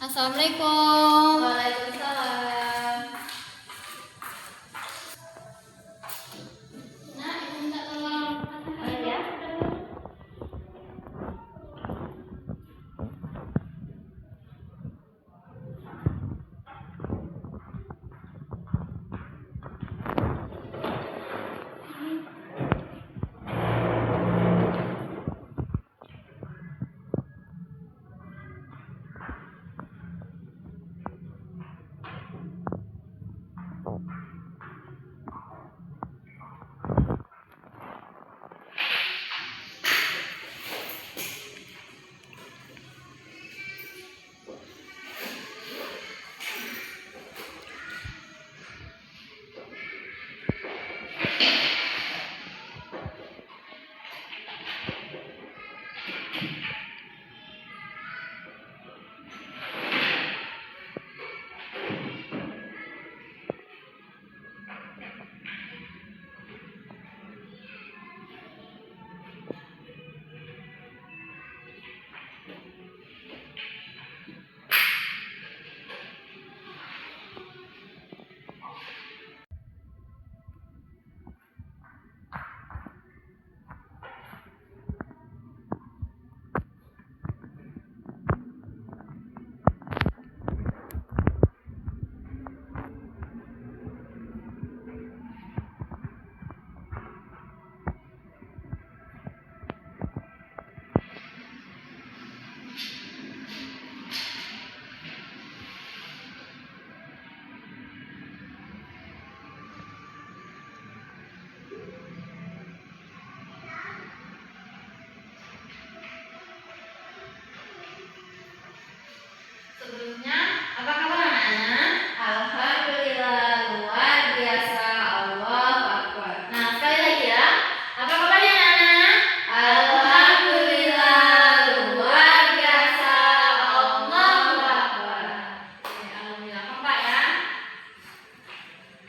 Assalamualaikum. Waalaikumsalam. Nah, ibu minta tolong. Ya. Sebelumnya, apa kabar anak-anak? Alhamdulillah, luar biasa. Allahu Akbar. Nah, sekali lagi ya. Apa kabarnya anak-anak? Alhamdulillah, luar biasa. Allahu Akbar. Oke, alhamdulillah kompak ya.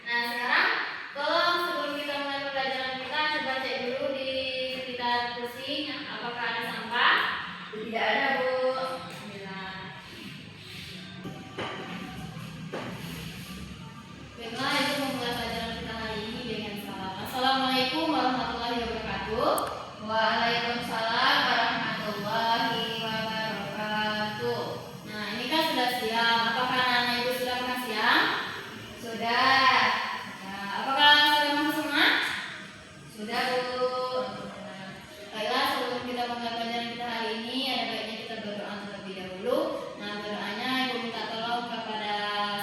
Nah, sekarang tolong sebelum kita mulai pembelajaran kita coba cek dulu di sekitar kursi apakah ada sampah. Tidak ada, Bu. Alhamdulillah. Baiklah, itu memulai pelajaran kita hari ini dengan salam. Assalamualaikum warahmatullahi wabarakatuh. Waalaikumsalam warahmatullahi wabarakatuh. Nah, ini kan sudah siang. Apakah anak-anak ibu sudah makan siang? Sudah. Nah, apakah sudah makan semua? Sudah, Bu. Baiklah, sebelum kita mulai pelajaran kita hari ini, ada baiknya kita berdoa terlebih dahulu. Nah, berdoanya ibu minta tolong kepada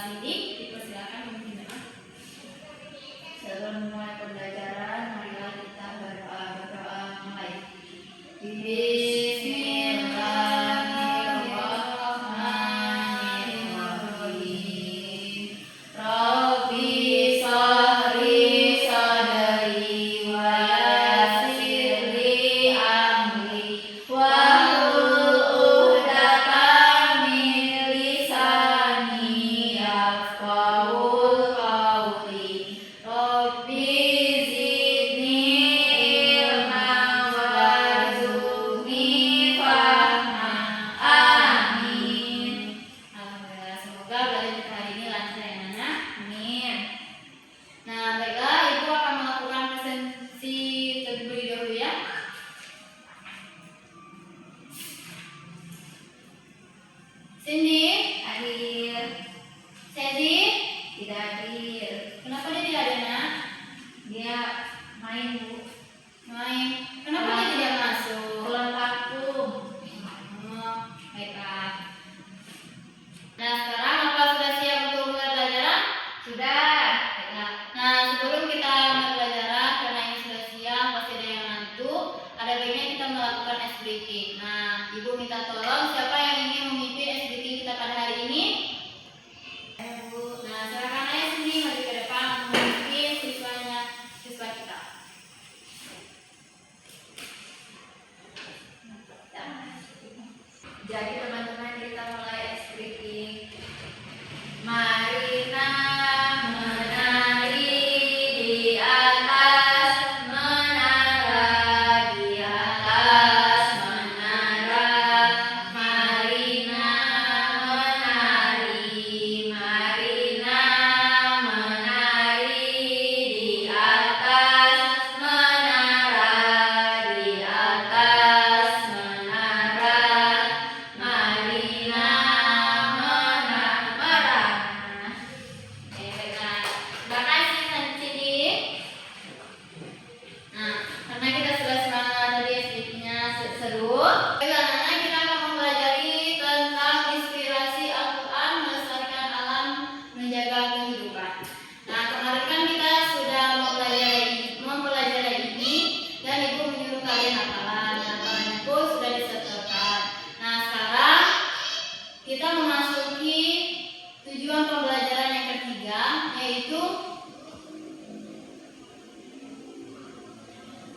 Cindy. Dipersilakan memimpin doa. Sebelum mulai pembelajaran, marilah kita berdoa mulai. Bismillahirrahmanirrahim. Rabbi shrah sadri wa yassir li amri wahlul 'uqdatam min lisani yafqahul qawli. Rabbi zidni ilman warzuqni fahma. Amin. Alhamdulillah, semoga belajar kita hari ini lancar ya anak. Amin. Nah, baiklah, ibu akan melakukan presentasi terlebih dahulu ya. Cindy, Hadir. Sezi, Tidak hadir. kenapa dia tidak ada nak? Dia main, Bu. Main. Kenapa dia tidak masuk? Pulang vakum. Oh, baiklah. Nah, sekarang apa sudah siap untuk mulai pelajaran? Sudah. Baiklah. Nah, sebelum kita mulai pelajaran, karena ini sudah siang, pasti ada yang ngantuk, ada baiknya kita melakukan ice breaking. Nah, ibu minta tolong siapa yang ingin memimpin ice breaking kita pada hari ini? Ayo, Bu. Nah, silakan aja sini maju ke depan memimpin siswa kita. Jadi teman-teman, kita mulai ice breaking. Marina menari di atas menara, di atas menara. Marina menari seru. Bagaimana kita akan mempelajari tentang inspirasi Al-Quran melestarikan alam menjaga kehidupan. Nah, kemarin kan kita sudah mempelajari ini dan Ibu menyuruh kalian hafalan. Hafalannya pun sudah disetorkan. Nah, sekarang kita memasuki tujuan pembelajaran yang ketiga, yaitu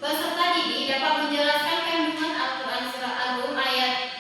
peserta didik dapat menjelaskan kandungan Al-Quran Surah Ar-Rum ayat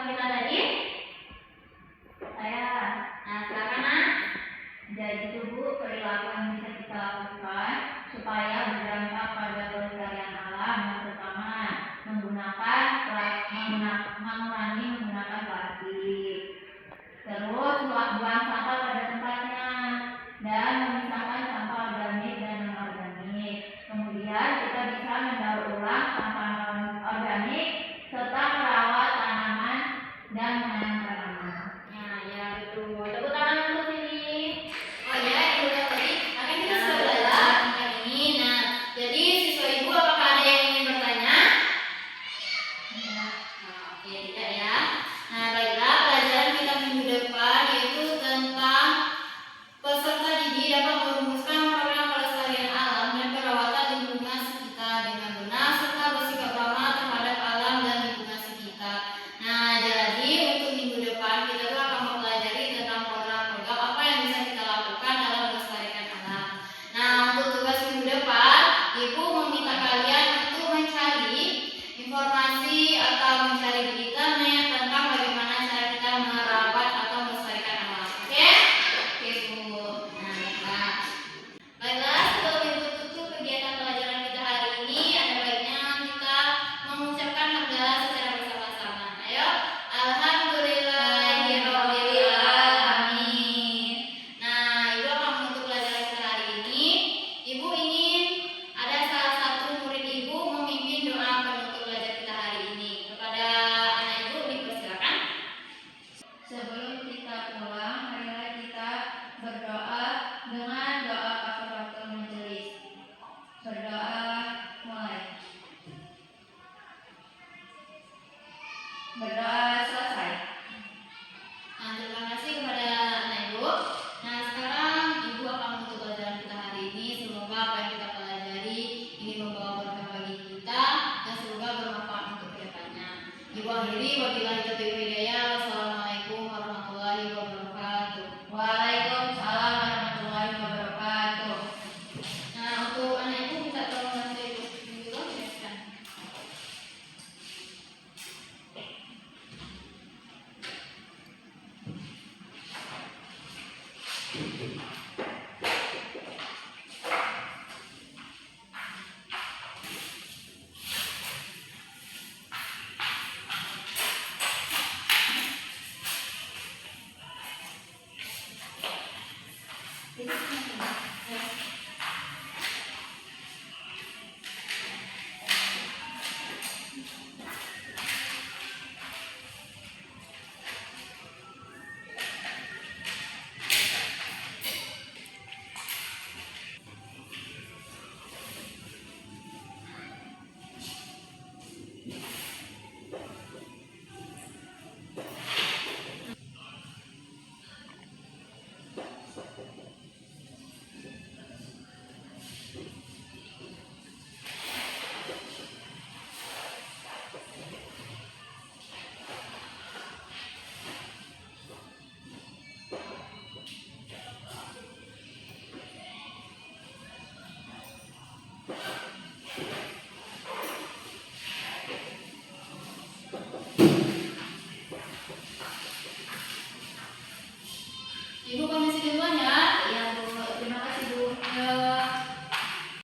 pembahasan kita tadi? Saya. Nah, silakan Nak. Jadi itu Bu, perilaku yang bisa kita lakukan supaya berdampak pada pelestarian alam. Yang pertama, mengurangi menggunakan plastik. Terus buang sampah pada tempatnya dan memisahkan sampah organik dan non-organik. Kemudian kita bisa mendaur ulang sampah non-organik serta merawat tanaman dan menanam tanaman. Nah, ya betul. Tepuk tangan untuk sini. Oh ya, Ibu dan tadi akan kita sudah belajar tentang ini. Nah, jadi siswa Ibu apakah ada yang ingin bertanya? Nah, oke, tidak ya. Nah, baiklah.